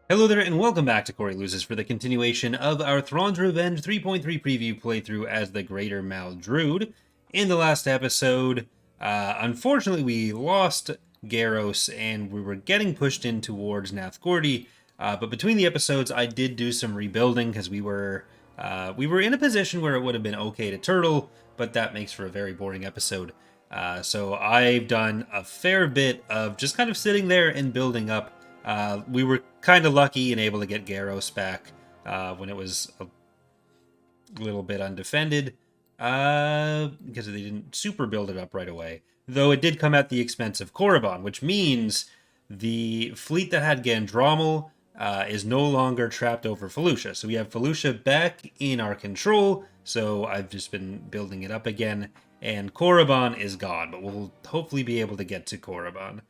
Hello there, and welcome back to Corey Loses for the continuation of our Thrawn's Revenge 3.3 preview playthrough as the Greater Maldrood. In the last episode, unfortunately, we lost Garros, and we were getting pushed in towards Nathgordy. But between the episodes, I did do some rebuilding because we were in a position where it would have been okay to turtle, but that makes for a very boring episode. So I've done a fair bit of just kind of sitting there and building up. We were kind of lucky and able to get Garros back when it was a little bit undefended because they didn't super build it up right away. Though it did come at the expense of Korriban, which means the fleet that had Gandromel is no longer trapped over Felucia. So we have Felucia back in our control, so I've just been building it up again. And Korriban is gone, but we'll hopefully be able to get to Korriban.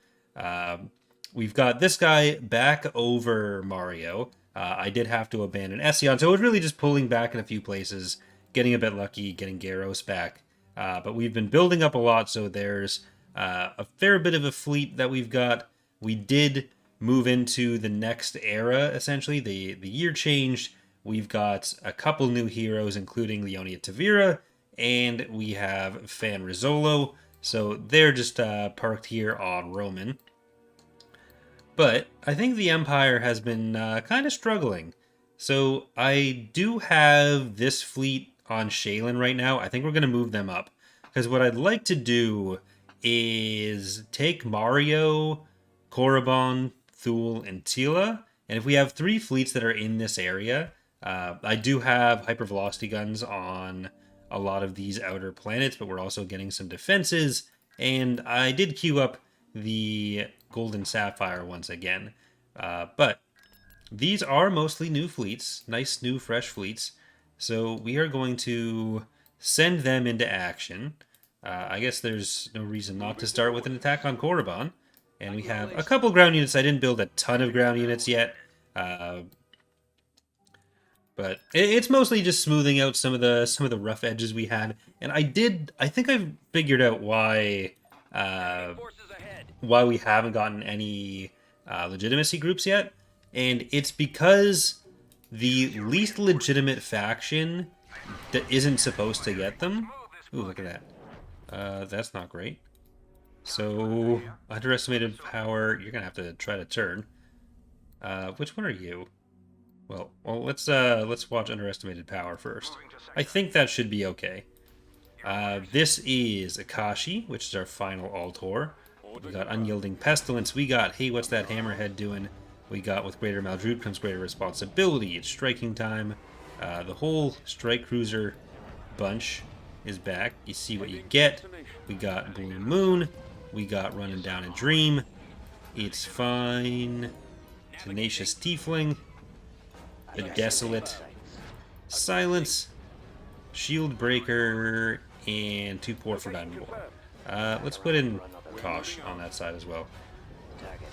We've got this guy back over Mario. I did have to abandon Ession, so it was really just pulling back in a few places, getting a bit lucky, getting Garros back. But we've been building up a lot, so there's a fair bit of a fleet that we've got. We did move into the next era, essentially. The year changed. We've got a couple new heroes, including Leonia Tavira, and we have Fan Rizzolo. So they're just parked here on Roman. But I think the Empire has been kind of struggling. So I do have this fleet on Shaylin right now. I think we're going to move them up. Because what I'd like to do is take Mario, Korriban, Thule, and Tila. And if we have three fleets that are in this area, I do have hypervelocity guns on a lot of these outer planets, but we're also getting some defenses. And I did queue up the Golden Sapphire once again. But these are mostly new fleets, nice new fresh fleets. So we are going to send them into action. I guess there's no reason not to start with an attack on Korriban. And we have a couple ground units. I didn't build a ton of ground units yet. But it's mostly just smoothing out some of the rough edges we had. And I think I've figured out why we haven't gotten any legitimacy groups yet, and it's because the least legitimate faction that isn't supposed to get them. Ooh, look at that. That's not great. So underestimated power. You're gonna have to try to turn. Which one are you? Well, let's watch underestimated power first. I think that should be okay. This is Akashi, which is our final Altor. We got Unyielding Pestilence. We got, hey, what's that Hammerhead doing? We got, with Greater Maldrood comes greater responsibility. It's striking time. The whole Strike Cruiser bunch is back. You see what you get. We got Blue Moon. We got Running Down a Dream. It's fine. Tenacious Tiefling. The Desolate. Silence. Shield Breaker. And 2 Poor Forgotten War. Let's put in Kosh on that side as well.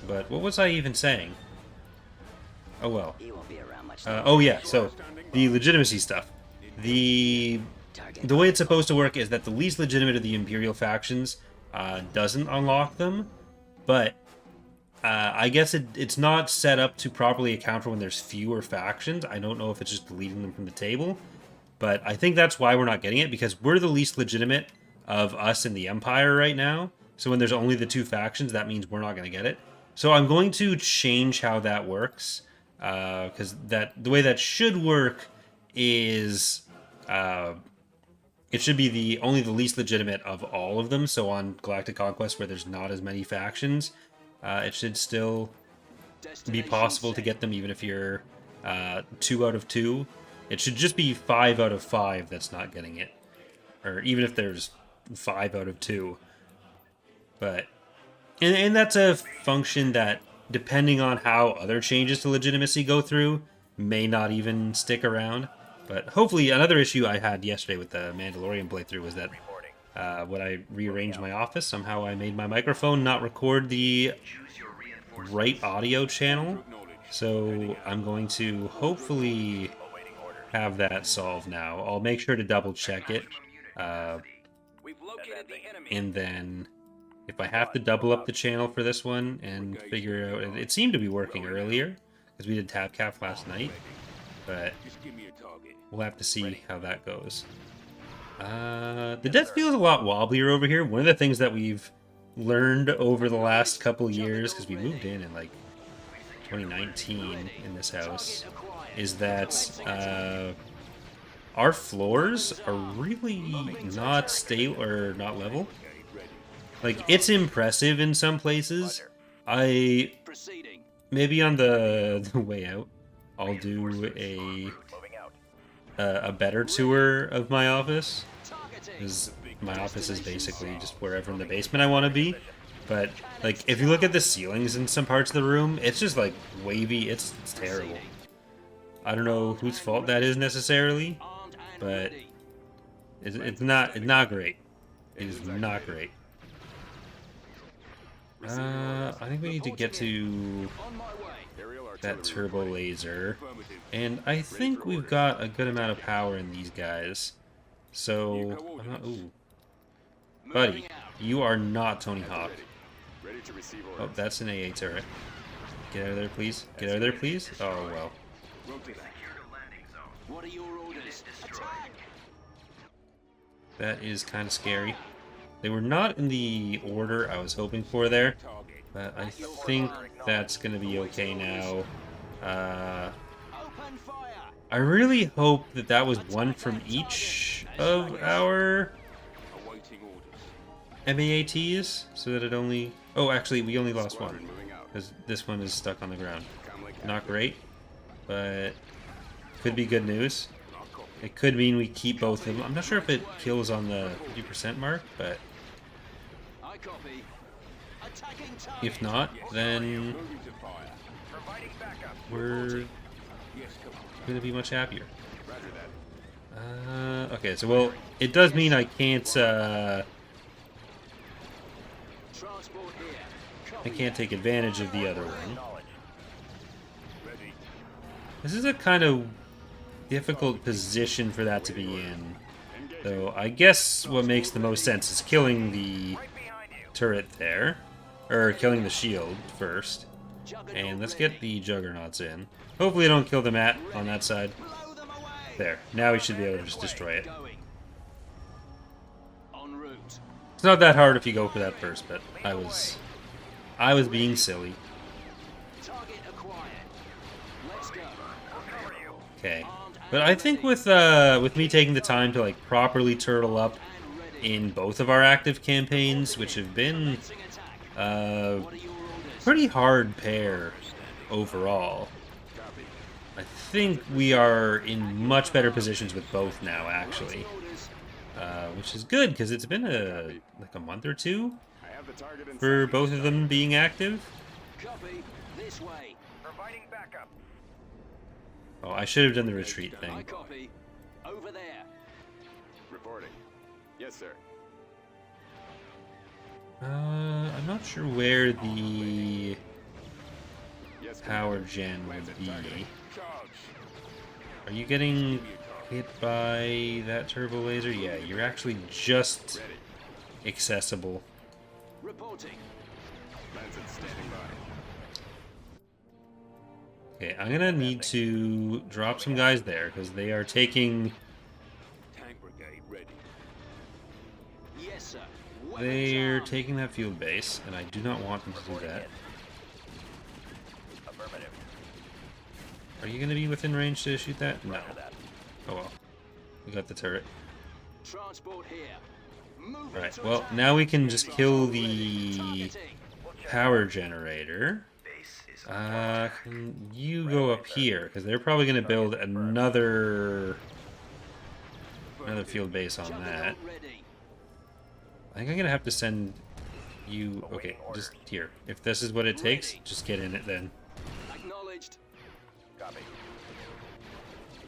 But what was I even saying? Oh well. Oh yeah, so the legitimacy stuff. The way it's supposed to work is that the least legitimate of the Imperial factions doesn't unlock them, but I guess it's not set up to properly account for when there's fewer factions. I don't know if it's just deleting them from the table, but I think that's why we're not getting it, because we're the least legitimate of us in the Empire right now. So when there's only the 2 factions, that means we're not going to get it. So I'm going to change how that works, because the way that should work is it should be only the least legitimate of all of them. So on Galactic Conquest, where there's not as many factions, it should still be possible to get them, even if you're 2 out of 2. It should just be 5 out of 5 that's not getting it, or even if there's 5 out of 2. But and that's a function that, depending on how other changes to legitimacy go through, may not even stick around. But hopefully, another issue I had yesterday with the Mandalorian playthrough was that when I rearranged my office, somehow I made my microphone not record the right audio channel. So I'm going to hopefully have that solved now. I'll make sure to double check it. And then if I have to double up the channel for this one and figure out, it seemed to be working earlier, because we did Tab Cap last night, but Just give me a target. we'll have to see how that goes. The death feels a lot wobblier over here. One of the things that we've learned over the last couple years, because we moved in like 2019 in this house, is that our floors are really not stable or not level. Like, it's impressive in some places. Maybe on the way out, I'll do a better tour of my office, because my office is basically just wherever in the basement I want to be. But like, if you look at the ceilings in some parts of the room, it's just like wavy. It's terrible. I don't know whose fault that is necessarily, but it's not great. It is not great. I think we need to get to that turbo laser, and I think we've got a good amount of power in these guys. So, I'm not, ooh. Buddy, you are not Tony Hawk. Oh, that's an AA turret. Get out of there, please. Get out of there, please. Oh, well. What are your orders? Attack! That is kind of scary. They were not in the order I was hoping for there, but I think that's going to be okay now. Open fire! I really hope that that was one from each of our MAATs, so that it only... Oh, actually, we only lost one, because this one is stuck on the ground. Not great, but could be good news. It could mean we keep both of them. I'm not sure if it kills on the 50% mark, but if not, then we're going to be much happier. Okay, so, well, it does mean I can't take advantage of the other one. This is a kind of difficult position for that to be in, though I guess what makes the most sense is killing the turret there, or killing the shield first, and let's get the juggernauts in. Hopefully I don't kill the mat on that side. There, now we should be able to just destroy it. It's not that hard if you go for that first, but I was being silly. Okay, but I think with me taking the time to like properly turtle up in both of our active campaigns, which have been pretty hard pair overall, I think we are in much better positions with both now, actually, which is good because it's been like a month or two for both of them being active. Oh, I should have done the retreat thing. Over there. Reporting. Yes, sir. I'm not sure where the power gen would be. Are you getting hit by that turbo laser? Yeah, you're actually just accessible. Reporting. Okay, I'm gonna need to drop some guys there because they are taking. Tank brigade ready. Yes, sir. They're taking that field base, and I do not want them to do that. Are you gonna be within range to shoot that? No. Oh well. We got the turret. Transport here. Right. Well, now we can just kill the power generator. Can you go up here? Because they're probably going to build another field base on that. I think I'm going to have to send you... Okay, just here. If this is what it takes, just get in it then.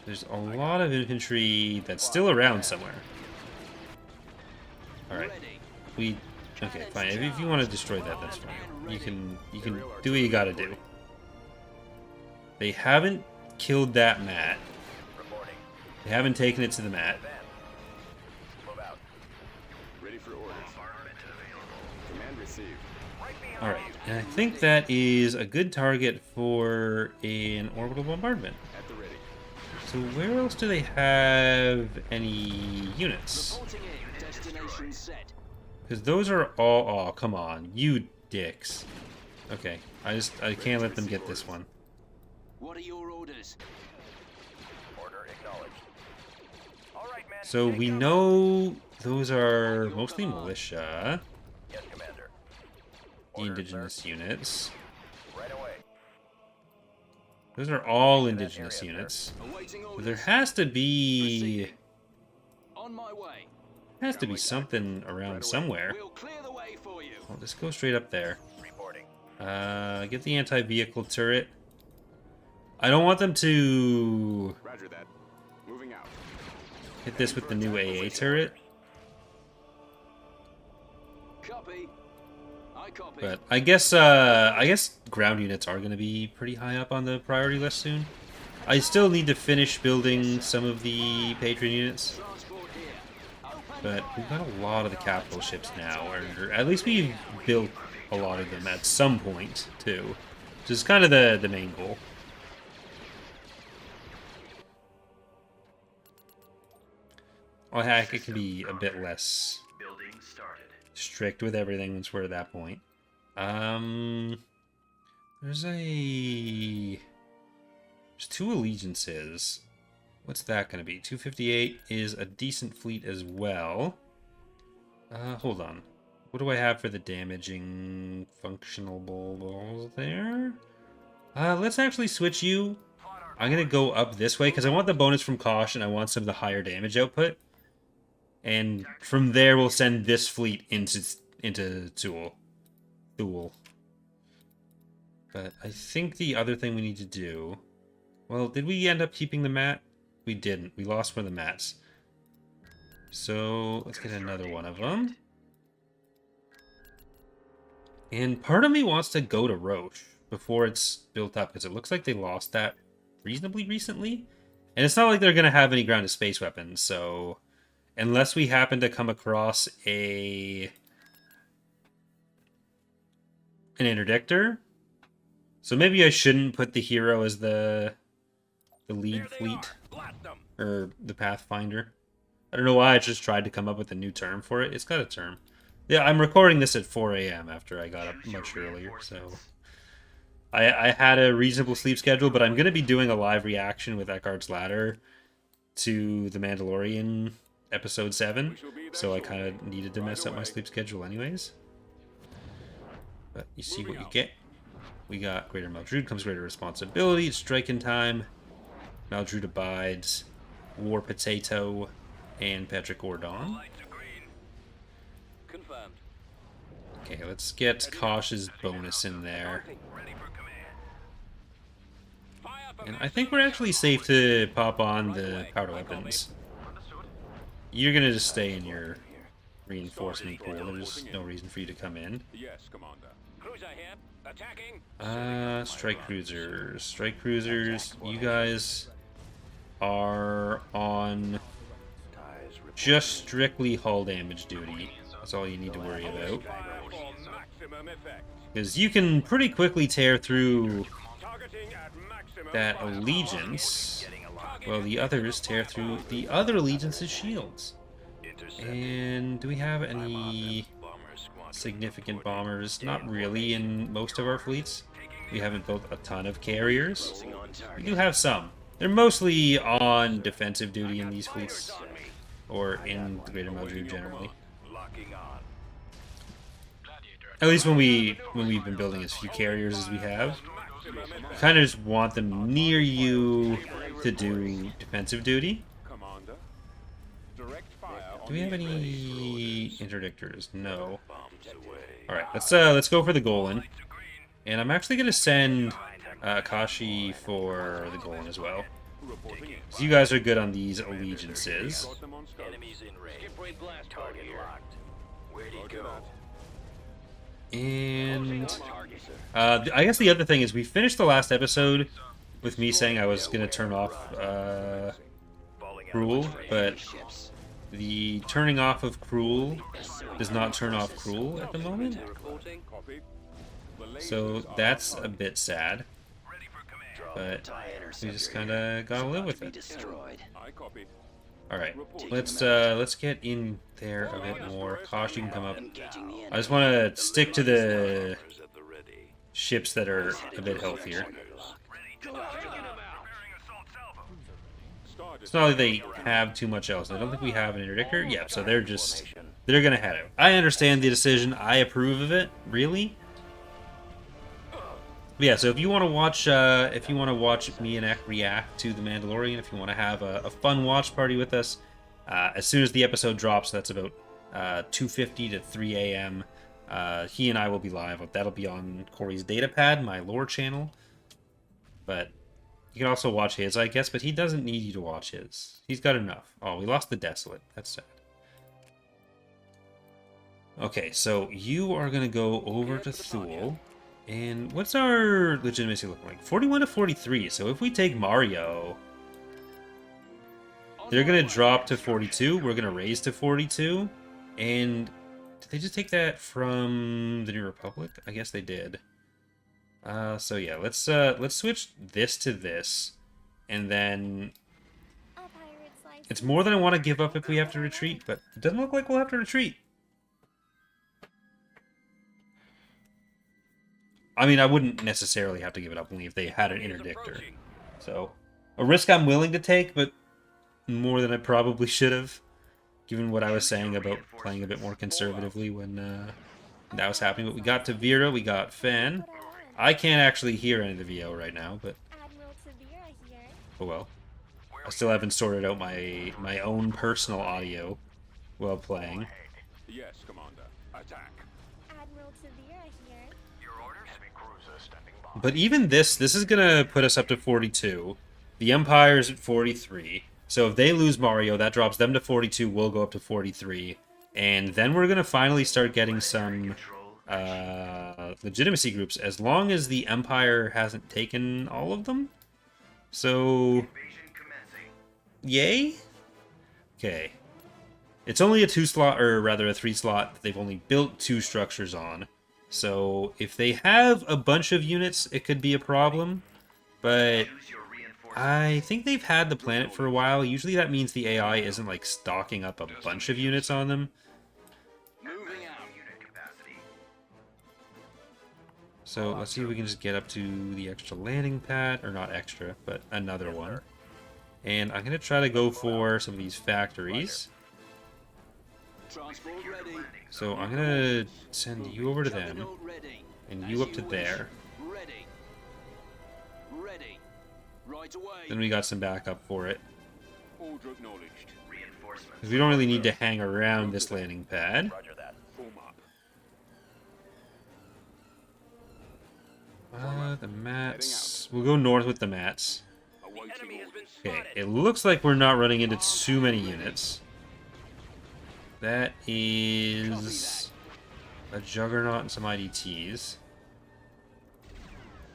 There's a lot of infantry that's still around somewhere. Alright. Okay, fine. If you want to destroy that, that's fine. You can do what you gotta do. They haven't killed that mat. They haven't taken it to the mat. Alright, and I think that is a good target for an orbital bombardment. At the ready. So where else do they have any units? Reporting in. Destination set. Because those are all... Oh, come on. You dicks. Okay, I can't let them get this one. What are your orders? Order acknowledged. All right, man. So we know those are mostly militia, Yes, Commander. the indigenous units. Right away. Those are all indigenous area, sir. units. Awaiting But orders. there has to be... On my way. Has to be something around somewhere. We'll clear the way for you. I'll just go straight up there. Reporting. Get the anti-vehicle turret. I don't want them to Roger that. Moving out. hit this with the new AA turret, Copy. I copy. but I guess ground units are going to be pretty high up on the priority list soon. I still need to finish building some of the Patron units, Transport here. Open but we've got a lot of the capital ships now, or at least we've built a lot of them at some point too, which is kind of the main goal. Oh heck, it can be a bit less Building started. strict with everything once we're at that point. There's two allegiances. What's that going to be? 258 is a decent fleet as well. Hold on. What do I have for the damaging functional balls there? Let's actually switch you. I'm going to go up this way because I want the bonus from caution. I want some of the higher damage output. And from there, we'll send this fleet into Thule. But I think the other thing we need to do... Well, did we end up keeping the mat? We didn't. We lost one of the mats. So, let's get another one of them. And part of me wants to go to Roche before it's built up, because it looks like they lost that reasonably recently. And it's not like they're going to have any ground-to-space weapons, so... Unless we happen to come across an interdictor. So maybe I shouldn't put the hero as the lead fleet. Or the Pathfinder. I don't know why I just tried to come up with a new term for it. It's got a term. Yeah, I'm recording this at 4 a.m. after I got up much earlier, so... I had a reasonable sleep schedule, but I'm going to be doing a live reaction with Eckhart's Ladder to The Mandalorian Episode 7, so I kind of needed to mess up my sleep schedule anyways. But you see what you get. We got Greater Maldrood comes greater responsibility, it's striking time. Maldrood abides, War Potato, and Patrick Ordon. Confirmed. Okay, let's get Kosh's bonus in there. And I think we're actually safe to pop on the powder weapons. You're gonna just stay in your reinforcement pool. There's no reason for you to come in. Yes, Commander. Cruiser here. Attacking. Strike cruisers. Strike cruisers, you guys are on just strictly hull damage duty. That's all you need to worry about. Maximum effect. Because you can pretty quickly tear through Targeting at maximum that allegiance, while the others tear through the other allegiance's shields. And do we have any significant bombers? Not really in most of our fleets. We haven't built a ton of carriers. We do have some. They're mostly on defensive duty in these fleets, or in the Greater Maldrood generally. At least when we've been building as few carriers as we have. Kind of just want them near you to do defensive duty. Commander. Direct fire. Do we have any interdictors? No. All right, let's go for the Golan. And I'm actually gonna send Akashi for the Golan as well. So you guys are good on these allegiances. Enemies in range. Target locked. Where'd he go? And I guess the other thing is we finished the last episode with me saying I was gonna turn off Cruel, but the turning off of Cruel does not turn off Cruel at the moment. Copy. So that's a bit sad, but we just kind of gotta live with it. Destroyed. I copy. All right, let's get in there a bit more. Kosh, you can come up. Engaging the I enemy. just want to stick to the ships that are a bit healthier. It's not like they have too much else. I don't think we have an interdictor. Yeah, so they're gonna head out. I understand the decision. I approve of it. Really. But yeah, so if you want to watch me and Ek react to The Mandalorian, if you want to have a fun watch party with us, as soon as the episode drops, that's about 2:50 to 3 a.m. He and I will be live. That'll be on Corey's Datapad, my lore channel. But you can also watch his, I guess, but he doesn't need you to watch his. He's got enough. Oh, we lost the Desolate. That's sad. Okay, so you are going to go over to Thule. And what's our legitimacy looking like? 41 to 43. So if we take Mario, they're going to drop to 42. We're going to raise to 42. And did they just take that from the New Republic? I guess they did. So yeah, let's switch this to this. And then it's more than I want to give up if we have to retreat, but it doesn't look like we'll have to retreat. I mean, I wouldn't necessarily have to give it up only if they had an interdictor. So, a risk I'm willing to take, but more than I probably should have, given what I was saying about playing a bit more conservatively when that was happening. But we got to Vera, we got Fan. I can't actually hear any of the VO right now, but oh well. I still haven't sorted out my own personal audio while playing. Yes, Commander. Attack. But even this is gonna put us up to 42. The Empire's at 43. So if they lose Mario, that drops them to 42. We'll go up to 43. And then we're gonna finally start getting some legitimacy groups, as long as the Empire hasn't taken all of them. So, yay? Okay. It's only a 2-slot, or rather a 3-slot. They've only built 2 structures on. So if they have a bunch of units, it could be a problem. But I think they've had the planet for a while. Usually that means the AI isn't like stocking up a bunch of units on them. So let's see if we can just get up to the extra landing pad, or not extra, but another one. And I'm going to try to go for some of these factories. So I'm going to send you over to them, and you up to there. Then we got some backup for it. Order acknowledged. Because we don't really need to hang around this landing pad. Form up. The mats. We'll go north with the mats. Awaiting orders. Okay, it looks like we're not running into too many units. That is a Juggernaut and some IDTs.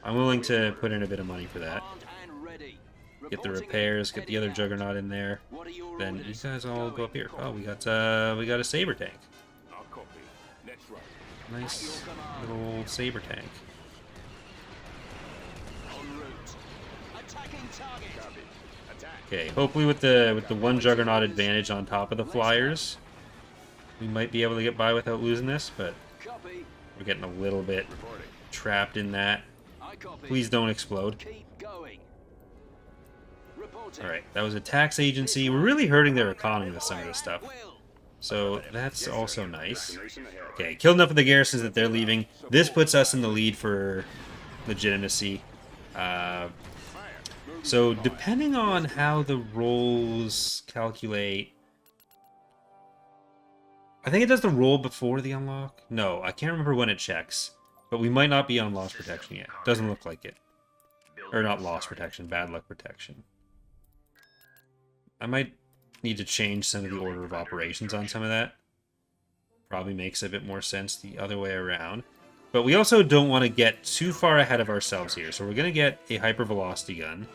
I'm willing to put in a bit of money for that. Get the repairs, get the other Juggernaut in there. Then you guys all go up here. Oh, we got a Saber tank. I'll copy. Let's run. Nice little Saber tank. Okay, hopefully with the one Juggernaut advantage on top of the flyers, we might be able to get by without losing this, but we're getting a little bit trapped in that. Please don't explode. Alright, that was a tax agency. We're really hurting their economy with some of this stuff. So that's also nice. Okay, killed enough of the garrisons that they're leaving. This puts us in the lead for legitimacy. So depending on how the rolls calculate... I think it does the roll before the unlock. No, I can't remember when it checks. But we might not be on loss protection yet. Doesn't look like it. Or not loss protection, bad luck protection. I might need to change some of the order of operations on some of that. Probably makes a bit more sense the other way around. But we also don't want to get too far ahead of ourselves here. So we're going to get a hypervelocity gun.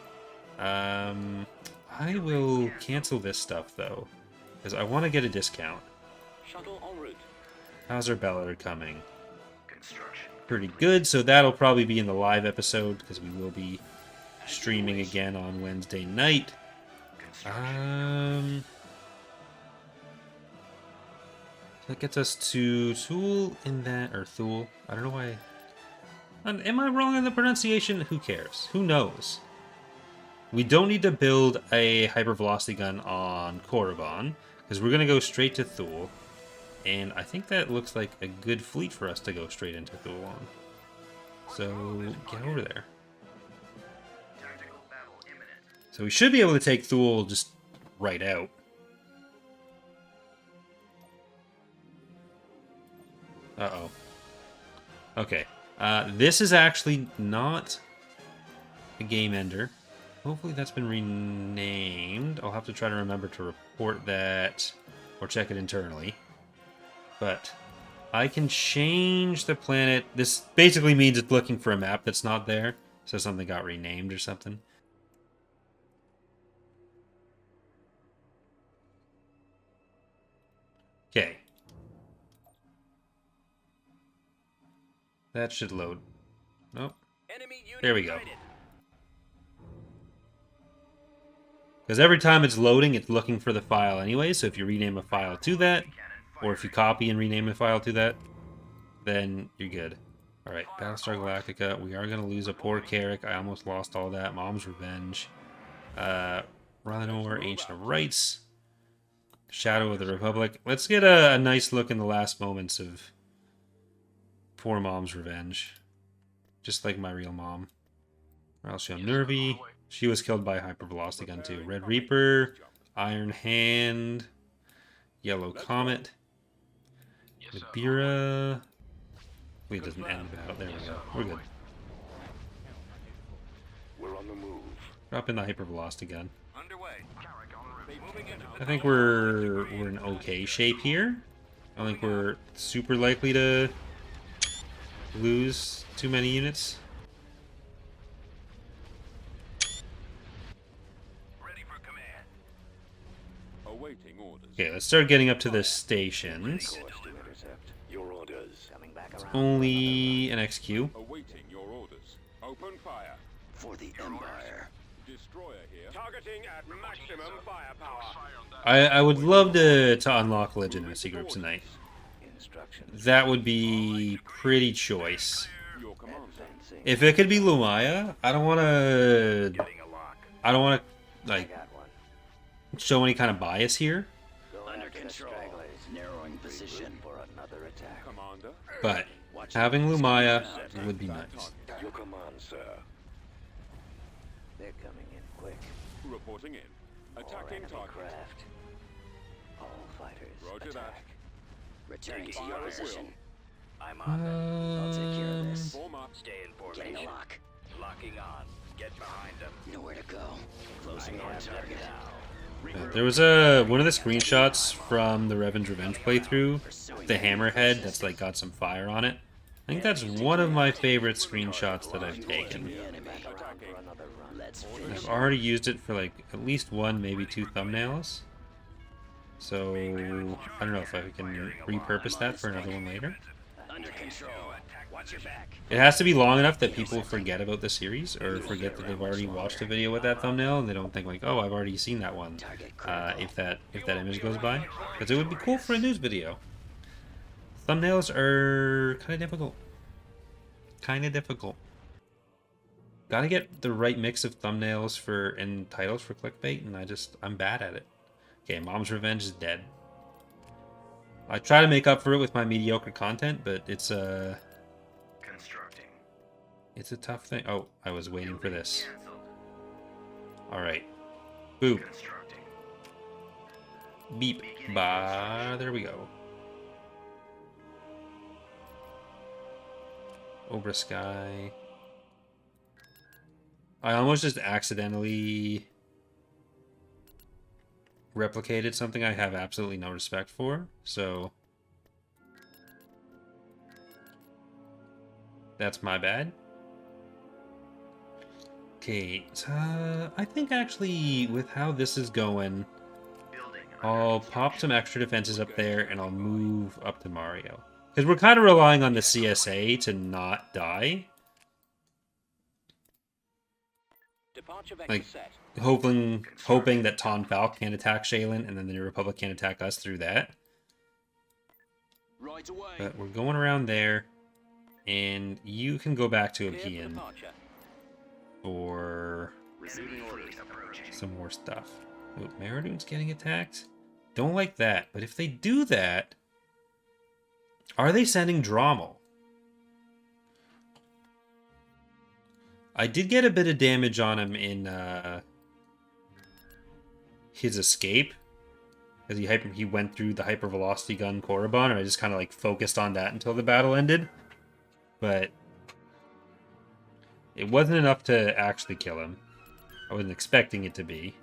I will cancel this stuff, though. Because I want to get a discount. Shuttle en route. How's our Ballard coming? Construction pretty good. So that'll probably be in the live episode because we will be streaming again on Wednesday night. That gets us to Thule in that, or Thule. I don't know why. Am I wrong in the pronunciation? Who cares? Who knows? We don't need to build a hypervelocity gun on Korriban because we're going to go straight to Thule. And I think that looks like a good fleet for us to go straight into Thule on. So get over there. So we should be able to take Thule just right out. Uh-oh. Okay. This is actually not a game ender. Hopefully that's been renamed. I'll have to try to remember to report that or check it internally. But I can change the planet. This basically means it's looking for a map that's not there. So something got renamed or something. Okay. That should load. Nope. There we go. Because every time it's loading, it's looking for the file anyway. So if you rename a file to that, or if you copy and rename a file to that, then you're good. Alright, Battlestar Galactica. We are going to lose a poor Carrick. I almost lost all that. Mom's Revenge. Rhino, Ancient of Rights. Shadow of the Republic. Let's get a nice look in the last moments of poor Mom's Revenge. Just like my real mom. Ralshion Nervy. She was killed by a hypervelocity gun too. Red Reaper. Iron Hand. Yellow Comet. Nibiru. Wait, it doesn't end the battle. There we go. We're good. We're on the move. Drop in the hypervelocity gun. Underway. I think we're in okay shape here. I don't think we're super likely to lose too many units. Ready for command. Awaiting orders. Okay, let's start getting up to the stations. Your orders. Coming back It's around. only an XQ. Awaiting your orders. Open fire. For the Empire. Destroyer here. Targeting at maximum firepower. I would love to unlock Legitimacy group tonight. Instructions. That would be pretty choice. Your command, sir. If it could be Lumaya, I don't want to. Getting a lock. I don't want to like Got one. show any kind of bias here. Under control. Narrowing position for another attack. Commander. But having Lumaya would be nice. Your command, sir. They're coming in quick. Reporting in. Attacking target. Craft. All fighters. Roger that. Return to Fire your at position. will. I'm on it. I'll take care of this. Form up. Stay in formation. Getting a lock. Locking on. Get behind them. Nowhere to go. Closing on target. There was one of the screenshots from the Revan's Revenge playthrough, the hammerhead that's like got some fire on it. I think that's one of my favorite screenshots that I've taken. I've already used it for like at least one, maybe two thumbnails. So I don't know if I can repurpose that for another one later. Under control. Watch your back. It has to be long enough that people forget about the series or forget that they've already watched a video with that thumbnail and they don't think like, oh, I've already seen that one. If that image goes by, because it would be cool for a news video. Thumbnails are kind of difficult. Gotta get the right mix of thumbnails and titles for clickbait, and I'm bad at it. Okay, Mom's Revenge is dead. I try to make up for it with my mediocre content, but it's It's a tough thing. Oh, I was waiting for this. Alright. Boop. Beep. Bah. There we go. Obra Sky. I almost just accidentally replicated something I have absolutely no respect for, so that's my bad. Okay, I think actually with how this is going, I'll pop some extra defenses up there and I'll move up to Mario. Because we're kind of relying on the CSA to not die. Departure vector Like, set. hoping that Ton Falk can attack Shaylin, and then the New Republic can attack us through that. Right away. But we're going around there, and you can go back to Clear for Apian departure. for Receiving orders. some more stuff. Oh, Maradoon's getting attacked? Don't like that, but if they do that, are they sending Drommel? I did get a bit of damage on him in his escape. Because he went through the hypervelocity gun Korriban, and I just kind of like focused on that until the battle ended. But it wasn't enough to actually kill him. I wasn't expecting it to be.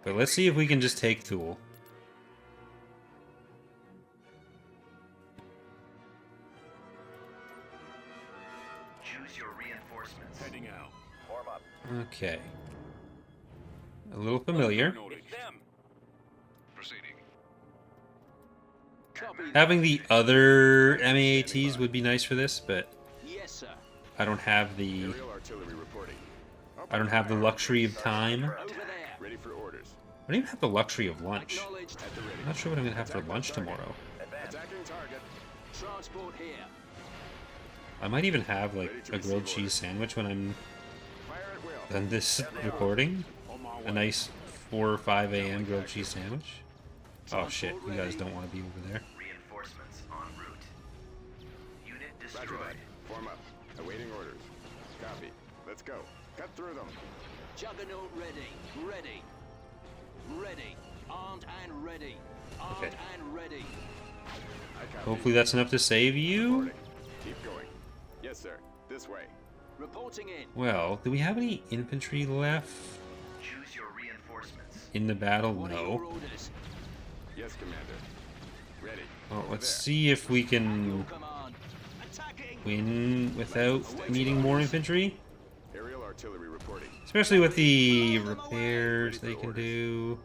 But let's see if we can just take Thule. Choose your reinforcements. Heading out. Form up. Okay. A little familiar. It's them. Proceeding. Copy. Having the other MAATs would be nice for this, but Yes, sir. I don't have the Aerial artillery reporting. luxury of time. Over there. Ready for orders. I don't even have the luxury of lunch. Acknowledged. At the ready. I'm not sure what I'm gonna have for lunch tomorrow. Attacking target. Transport here. I might even have like a grilled cheese sandwich when I'm Fire at will. done this recording. On my way. A nice 4 or 5 a.m. grilled cheese sandwich. Oh shit, you guys don't want to be over there. Reinforcements en route. Unit Roger destroyed. that. Form up. Awaiting orders. Copy. Let's go. Cut through them. Juggernaut ready. Ready. Ready. Armed and ready. Armed Okay. and ready. I copy. Hopefully that's enough to save you. Reporting. Keep going. Yes, sir. This way. Reporting in. Well, do we have any infantry left Choose your reinforcements. in the battle? What are your No. orders? Yes, Commander. Ready. Well, Over let's there. see if we Your can command. Attacking. win without needing more infantry. Aerial artillery reporting. Especially with the repairs they can do.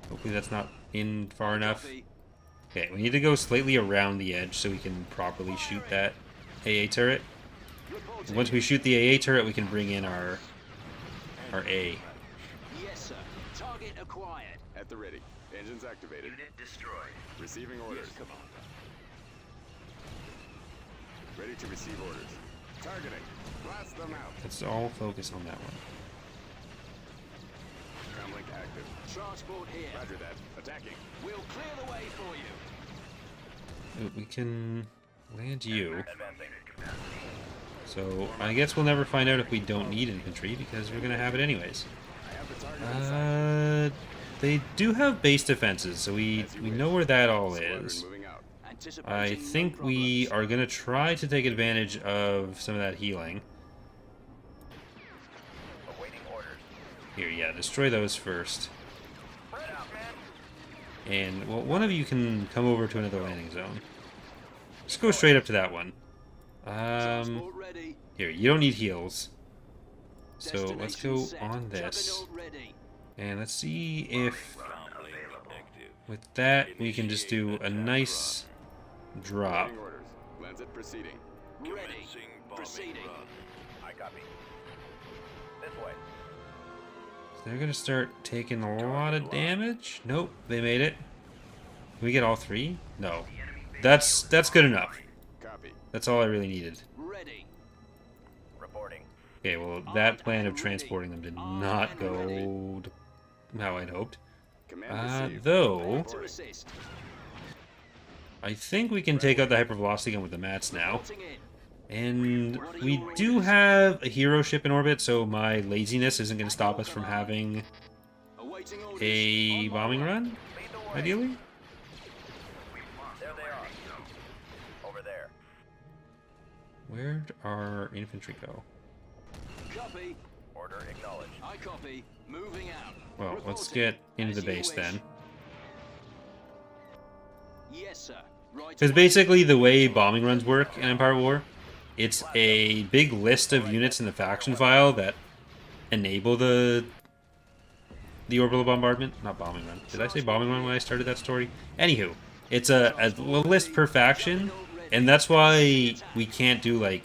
Hopefully that's not in far enough. Copy. Okay, we need to go slightly around the edge so we can properly shoot that AA turret. Reporting. Once we shoot the AA turret, we can bring in our A. Yes, sir. Target acquired. At the ready. Engines activated. Unit destroyed. Receiving orders. Ready to receive orders. Targeting. Blast them out. Let's all focus on that one. Comlink active. Transport here. Roger that. Attacking. We'll clear the way for you. Ooh, we can land you. Advancing capacity. So I guess we'll never find out if we don't need infantry because we're gonna have it anyways. I have the target in sight. They do have base defenses, so we know where that all Squadron is. moving out. Anticipating I no think we problems. are gonna try to take advantage of some of that healing. Awaiting orders. Here, yeah, destroy those first. Spread out, man. And, well, one of you can come over to another landing zone. Just go straight up to that one. Transport ready. Here, you don't need heals. So let's Destination go set. on this. Juggernaut ready. And let's see if Available. with that we can just do a nice drop. Awaiting orders. Lancet proceeding. Ready. Proceeding. I copy. This way. They're gonna start taking a lot of damage. Nope, they made it. Can we get all three? No. That's good enough. Copy. That's all I really needed. Ready. Reporting. Okay, well that plan of transporting them did not go how I'd hoped. Command received. Though To assist. I think we can take out the hypervelocity gun with the mats now. Reporting in. And we do have a hero ship in orbit, so my laziness isn't going to stop us from having Awaiting orders. a On my bombing way. run, Lead the way. ideally. There they are. Over there. Where'd our infantry go? Copy. Order acknowledged. I copy. Moving out. Well, let's Reporting. get into As the you base wish. then. Yes, sir. Right. Because away. basically the way bombing runs work in Empire War, it's a big list of units in the faction file that enable the orbital bombardment. Not bombing run. Did I say bombing run when I started that story? Anywho, it's a list per faction, and that's why we can't do like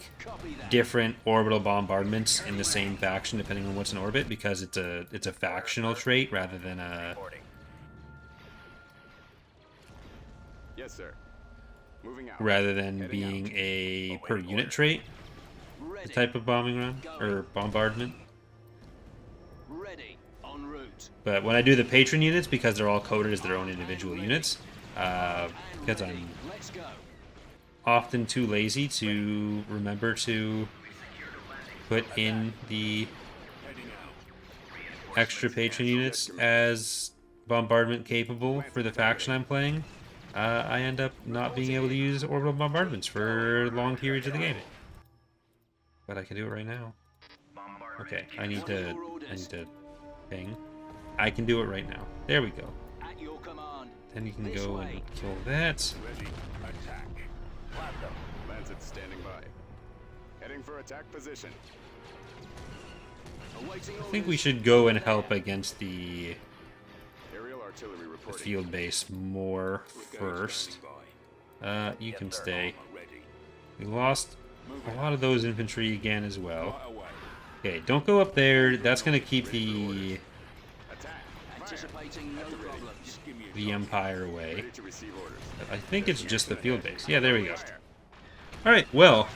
different orbital bombardments in the same faction depending on what's in orbit, because it's a factional trait rather than a Yes, sir. Moving out. rather than Heading being out. a per unit trait, the type of bombing run or bombardment. Ready. En route. But when I do the patron units, because they're all coded as their own individual units, because I'm Let's go. often too lazy to remember to put in the extra patron units as bombardment capable for the faction I'm playing, I end up not being able to use orbital bombardments for long periods of the game. But I can do it right now. Okay, I need to ping. I can do it right now. There we go. At your command. Then you can go and kill that. Ready. Attack. Lancet standing by. Heading for attack position. Awaiting I think we should go and help against the Aerial artillery reporting. field base more first. You can stay. We lost a lot of those infantry again as well. Okay, don't go up there. That's going to keep the Anticipating no problems. Empire away. Ready to receive orders. I think it's just the field base. Yeah, there we go. Alright, well,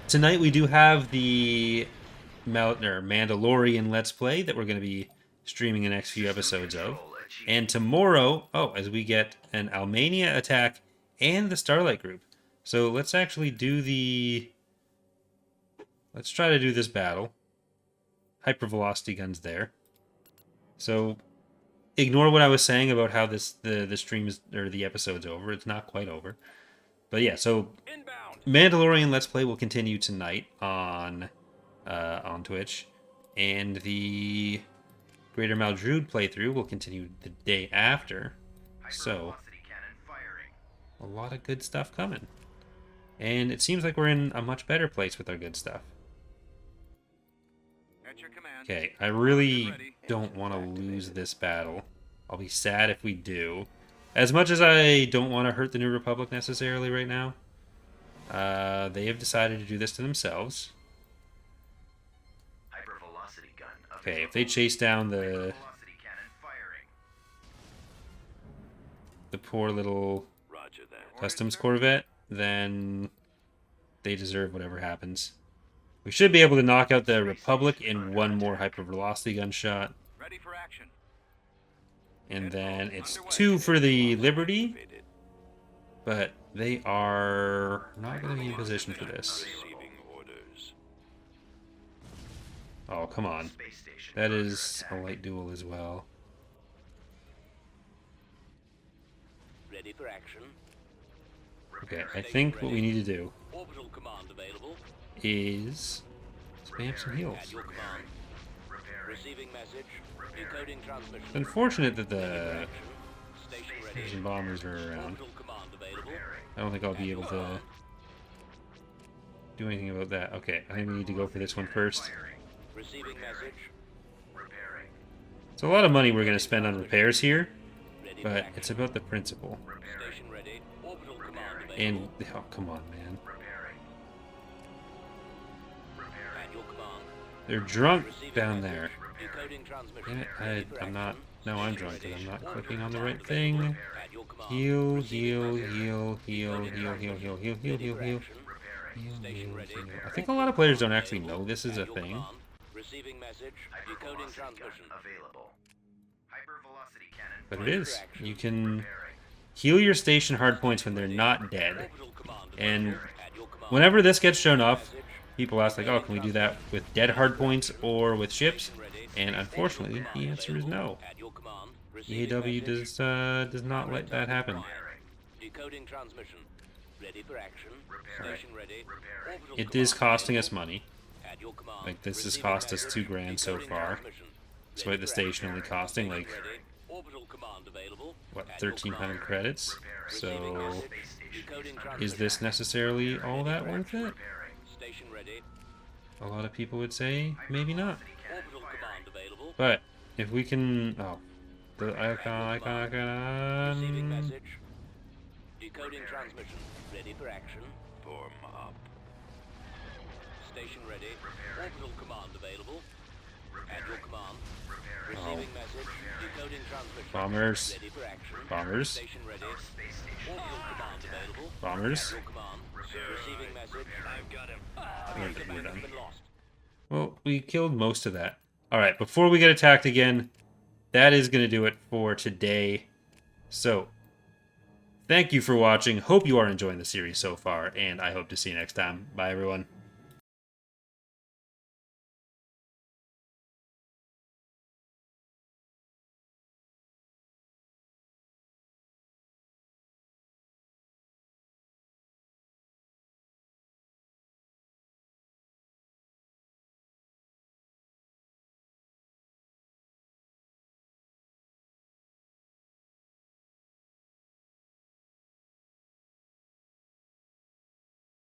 tonight we do have the Mandalorian Let's Play that we're going to be streaming the next few episodes of. And tomorrow, as we get an Almania attack and the Starlight group. So let's actually do let's try to do this battle. Hypervelocity guns there. So ignore what I was saying about how the stream is, or the episode's over. It's not quite over. But yeah, so Mandalorian Let's Play will continue tonight on Twitch, and the Greater Maldrood playthrough will continue the day after. So a lot of good stuff coming, and it seems like we're in a much better place with our good stuff. Okay, I really don't want to lose this battle. I'll be sad if we do. As much as I don't want to hurt the New Republic necessarily right now, they have decided to do this to themselves. Okay, if they chase down the poor little customs corvette, then they deserve whatever happens. We should be able to knock out the Republic in one more hypervelocity gun shot. Ready for action. And then it's 2 for the Liberty, but they are not going to be in position for this. Receiving orders. Oh, come on. That is a light duel as well. Ready for action. Okay, I think what we need to do Orbital command available. is spam some heals. At your command. Receiving message. Decoding transmission. It's unfortunate that the Station Cruisers ready. and bombers are around. Orbital command available. I don't think I'll be able to do anything about that. Okay, I think we need to go for this one first. Receiving message. It's a lot of money we're going to spend on repairs here, but it's about the principle. Station ready. Orbital command available. And, oh, come on, man. At your command. They're drunk Receiving down message. there. Decoding transmission. Damn it, Ready for I'm not... action. No, I'm drunk, because I'm not clicking on the right thing. At your command. Heal, Receiving heal, message. heal, heal, heal, heal, heal, heal, heal, Ready heal, for heal. action. Heal, Station heal, ready. heal. I think a lot of players don't actually know this is a At your thing. command. Receiving message. Decoding transmission. But it is. You can heal your station hardpoints when they're not dead. Orbital command And available. At your command. whenever this gets shown off, people ask like, oh, can we do that with dead hardpoints or with ships? And unfortunately, the answer is no. At your command. EAW does not let that happen. Decoding transmission. Ready for action. Station ready. Orbital It is command costing us available. money. At your command. Like, this has Receiving cost us message. $2,000 so Decoding far. transmission. Despite Ready the for station action. only costing like, Station ready. Orbital command available. what, At your 1,300 command. credits? Receiving So, message. Decoding is transmission. this necessarily all that worth it? Station ready. A lot of people would say maybe not. Orbital command available. But if we can, the Receiving icon. message. Decoding transmission. Ready for action. Form up. Station ready. Orbital command available. Admiral command. Receiving message. Decoding transmission. Bombers. Ready for action. Bombers. Station ready. Orbital command available. Bombers. Admiral command. Receiving message. I've got him. Okay, we're done. Been lost. Well, we killed most of that. Alright, before we get attacked again, that is going to do it for today. So, thank you for watching. Hope you are enjoying the series so far, and I hope to see you next time. Bye, everyone.